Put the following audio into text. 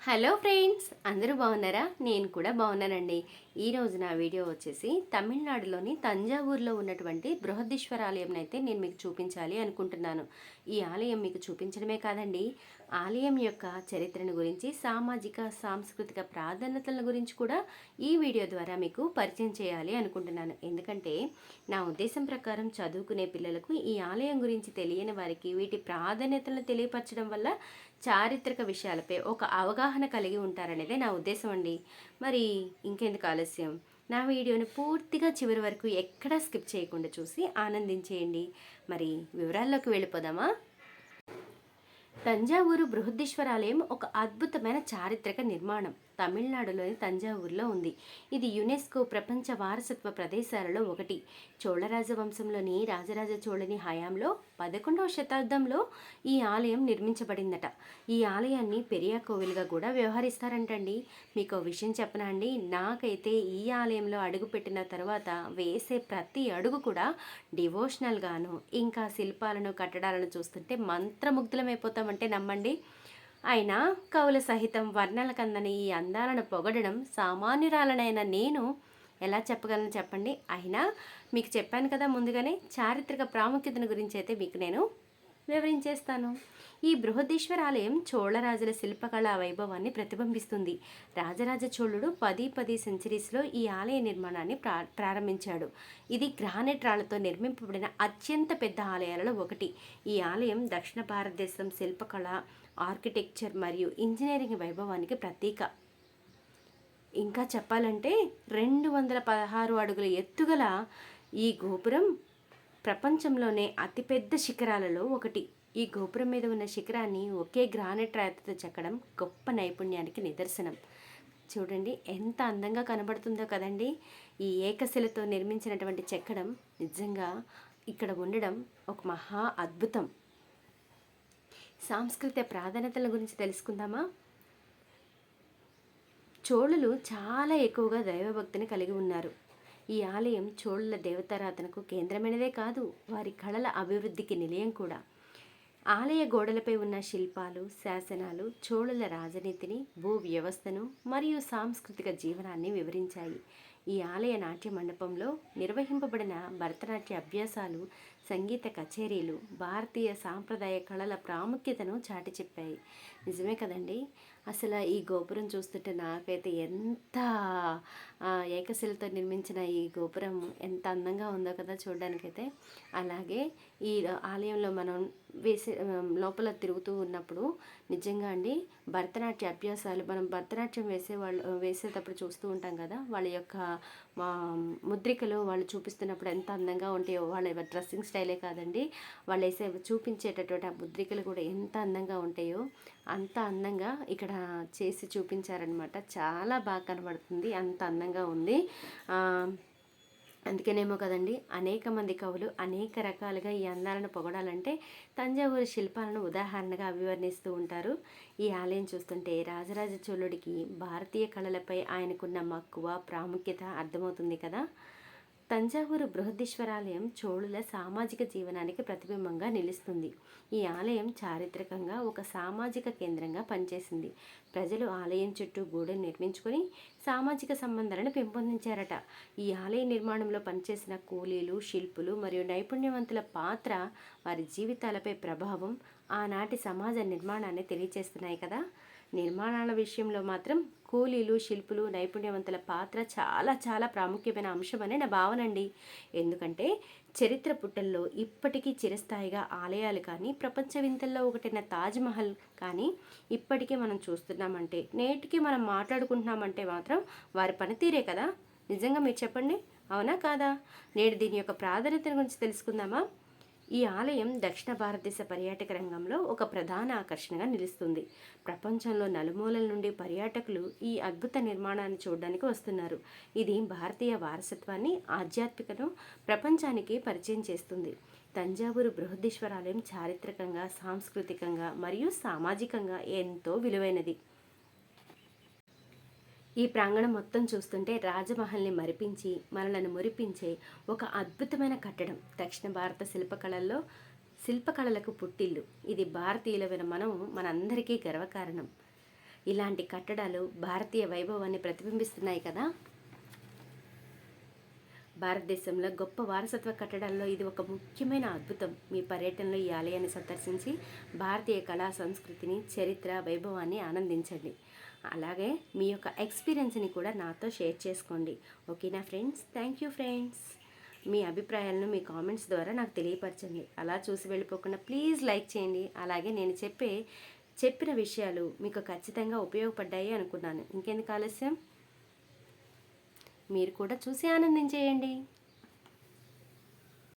Hello friends, అందరూ బాగున్నారా? నేను కూడా బాగున్నానండి. ఈరోజు నా వీడియో వచ్చేసి తమిళనాడులోని తంజావూరులో ఉన్నటువంటి బృహదీశ్వర ఆలయం అయితే నేను మీకు చూపించాలి అనుకుంటున్నాను. ఈ ఆలయం మీకు చూపించడమే కాదండి, ఆలయం యొక్క చరిత్రను గురించి, సామాజిక సాంస్కృతిక ప్రాధాన్యతల గురించి కూడా ఈ వీడియో ద్వారా మీకు పరిచయం చేయాలి అనుకుంటున్నాను. ఎందుకంటే నా ఉద్దేశం ప్రకారం చదువుకునే పిల్లలకు ఈ ఆలయం గురించి తెలియని వారికి వీటి ప్రాధాన్యతలను తెలియపరచడం వల్ల చారిత్రక విషయాలపై ఒక అవగాహన కలిగి ఉంటారనేదే నా ఉద్దేశం అండి. మరి ఇంకెందుకు ఆలస్యం, నా వీడియోని పూర్తిగా చివరి వరకు ఎక్కడా స్కిప్ చేయకుండా చూసి ఆనందించేయండి. మరి వివరాల్లోకి వెళ్ళిపోదామా? తంజావూరు బృహదీశ్వరాలయం ఒక అద్భుతమైన చారిత్రక నిర్మాణం తమిళనాడులోని తంజావూరులో ఉంది. ఇది యునెస్కో ప్రపంచ వారసత్వ ప్రదేశాలలో ఒకటి. చోళ రాజవంశంలోని రాజరాజ చోళని హయాంలో 11వ శతాబ్దంలో ఈ ఆలయం నిర్మించబడిందట. ఈ ఆలయాన్ని పెరియా కోవిల్గా కూడా వ్యవహరిస్తారంటండి. మీకు విషయం చెప్పనా అండి, నాకైతే ఈ ఆలయంలో అడుగుపెట్టిన తర్వాత వేసే ప్రతి అడుగు కూడా డివోషనల్గాను, ఇంకా శిల్పాలను కట్టడాలను చూస్తుంటే మంత్రముగ్ధులమైపోతామంటే నమ్మండి. అయినా కవుల సహితం వర్ణనకందని ఈ అందాలను పొగడడం సామాన్యురాలనైన నేను ఎలా చెప్పగలను చెప్పండి. అయినా మీకు చెప్పాను కదా ముందుగానే, చారిత్రక ప్రాముఖ్యతను గురించి అయితే మీకు నేను వివరించేస్తాను. ఈ బృహదీశ్వర ఆలయం చోళరాజుల శిల్పకళా వైభవాన్ని ప్రతిబింబిస్తుంది. రాజరాజ చోళుడు 10 సెంచరీస్లో ఈ ఆలయ నిర్మాణాన్ని ప్రారంభించాడు. ఇది గ్రానైట్ రాళ్లతో నిర్మింపబడిన అత్యంత పెద్ద ఆలయాలలో ఒకటి. ఈ ఆలయం దక్షిణ భారతదేశం శిల్పకళ, ఆర్కిటెక్చర్ మరియు ఇంజనీరింగ్ వైభవానికి ప్రతీక. ఇంకా చెప్పాలంటే 216 అడుగుల ఎత్తుగల ఈ గోపురం ప్రపంచంలోనే అతిపెద్ద శిఖరాలలో ఒకటి. ఈ గోపురం మీద ఉన్న శిఖరాన్ని ఒకే గ్రానైట్ రాతితో చెక్కడం గొప్ప నైపుణ్యానికి నిదర్శనం. చూడండి ఎంత అందంగా కనబడుతుందో కదండి. ఈ ఏకశిలతో నిర్మించినటువంటి చెక్కడం నిజంగా ఇక్కడ ఉండడం ఒక మహా అద్భుతం. సాంస్కృతిక ప్రాధాన్యతల గురించి తెలుసుకుందామా? చోళులు చాలా ఎక్కువగా దైవభక్తిని కలిగి ఉన్నారు. ఈ ఆలయం చోళుల దేవతారాధనకు కేంద్రమైనదే కాదు, వారి కళల అభివృద్ధికి నిలయం కూడా. ఆలయ గోడలపై ఉన్న శిల్పాలు, శాసనాలు చోళుల రాజనీతిని, భూ వ్యవస్థను మరియు సాంస్కృతిక జీవనాన్ని వివరించాయి. ఈ ఆలయ నాట్య మండపంలో నిర్వహింపబడిన భరతనాట్య అభ్యాసాలు, సంగీత కచేరీలు భారతీయ సాంప్రదాయ కళల ప్రాముఖ్యతను చాటి చెప్పాయి. నిజమే కదండి. అసలు ఈ గోపురం చూస్తుంటే నాకైతే ఎంత ఏకశిలతో నిర్మించిన ఈ గోపురం ఎంత అందంగా ఉందో కదా చూడడానికైతే. అలాగే ఈ ఆలయంలో మనం లోపల తిరుగుతూ ఉన్నప్పుడు నిజంగా అండి భరతనాట్య అభ్యాసాలు, మనం భరతనాట్యం వేసేటప్పుడు చూస్తూ ఉంటాం కదా, వాళ్ళ యొక్క ముద్రికలు వాళ్ళు చూపిస్తున్నప్పుడు ఎంత అందంగా ఉంటాయో. వాళ్ళ డ్రెస్సింగ్ స్టైలే కాదండి, వాళ్ళు చూపించేటటువంటి ఆ ముద్రికలు కూడా ఎంత అందంగా ఉంటాయో అంత అందంగా ఇక్కడ చేసి చూపించారనమాట. చాలా బాగా కనబడుతుంది, అంత అందంగా ఉంది. అందుకనేమో కదండి అనేక మంది కవులు అనేక రకాలుగా ఈ అందాలను పొగడాలంటే తంజావూరు శిల్పాలను ఉదాహరణగా అభివర్ణిస్తూ ఉంటారు. ఈ ఆలయం చూస్తుంటే రాజరాజ చోళుడికి భారతీయ కళలపై ఆయనకున్న మక్కువ, ప్రాముఖ్యత అర్థమవుతుంది కదా. తంజావూరు బృహదీశ్వరాలయం చోళుల సామాజిక జీవనానికి ప్రతిబింబంగా నిలుస్తుంది. ఈ ఆలయం చారిత్రకంగా ఒక సామాజిక కేంద్రంగా పనిచేసింది. ప్రజలు ఆలయం చుట్టూ గూడెను నిర్మించుకొని సామాజిక సంబంధాలను పెంపొందించారట. ఈ ఆలయ నిర్మాణంలో పనిచేసిన కూలీలు, శిల్పులు మరియు నైపుణ్యవంతుల పాత్ర, వారి జీవితాలపై ప్రభావం ఆనాటి సమాజ నిర్మాణాన్ని తెలియచేస్తున్నాయి కదా. నిర్మాణాల విషయంలో మాత్రం కూలీలు, శిల్పులు, నైపుణ్యవంతుల పాత్ర చాలా చాలా ప్రాముఖ్యమైన అంశమని నా భావన అండి. ఎందుకంటే చరిత్ర పుటల్లో ఇప్పటికీ చిరస్థాయిగా ఆలయాలు కానీ, ప్రపంచ వింతల్లో ఒకటైన తాజ్మహల్ కానీ ఇప్పటికీ మనం చూస్తున్నామంటే, నేటికి మనం మాట్లాడుకుంటున్నామంటే మాత్రం వారి పనితీరే కదా. నిజంగా మీరు చెప్పండి, అవునా కాదా? నేడు దీని యొక్క ప్రాధాన్యత గురించి తెలుసుకుందామా? ఈ ఆలయం దక్షిణ భారతదేశ పర్యాటక రంగంలో ఒక ప్రధాన ఆకర్షణగా నిలుస్తుంది. ప్రపంచంలో నలుమూలల నుండి పర్యాటకులు ఈ అద్భుత నిర్మాణాన్ని చూడడానికి వస్తున్నారు. ఇది భారతీయ వారసత్వాన్ని, ఆధ్యాత్మికను ప్రపంచానికి పరిచయం చేస్తుంది. తంజావూరు బృహదీశ్వరాలయం చారిత్రకంగా, సాంస్కృతికంగా మరియు సామాజికంగా ఎంతో విలువైనది. ఈ ప్రాంగణం మొత్తం చూస్తుంటే రాజమహల్ని మరిపించి మనలను మురిపించే ఒక అద్భుతమైన కట్టడం. దక్షిణ భారత శిల్పకళలకు పుట్టిల్లు. ఇది భారతీయులమైన మనందరికీ గర్వకారణం. ఇలాంటి కట్టడాలు భారతీయ వైభవాన్ని ప్రతిబింబిస్తున్నాయి కదా. భారతదేశంలో గొప్ప వారసత్వ కట్టడాల్లో ఇది ఒక ముఖ్యమైన అద్భుతం. మీ పర్యటనలో ఈ ఆలయాన్ని సందర్శించి భారతీయ కళా సంస్కృతిని, చరిత్ర, వైభవాన్ని ఆనందించండి. అలాగే మీ యొక్క ఎక్స్పీరియన్స్ని కూడా నాతో షేర్ చేసుకోండి. ఓకేనా ఫ్రెండ్స్? Thank you friends. మీ అభిప్రాయాలను మీ కామెంట్స్ ద్వారా నాకు తెలియపరచండి. అలా చూసి వెళ్ళిపోకుండా ప్లీజ్ లైక్ చేయండి. అలాగే నేను చెప్పిన విషయాలు మీకు ఖచ్చితంగా ఉపయోగపడ్డాయి అనుకున్నాను. ఇంకెందుకు ఆలస్యం, మీరు కూడా చూసి ఆనందించేయండి.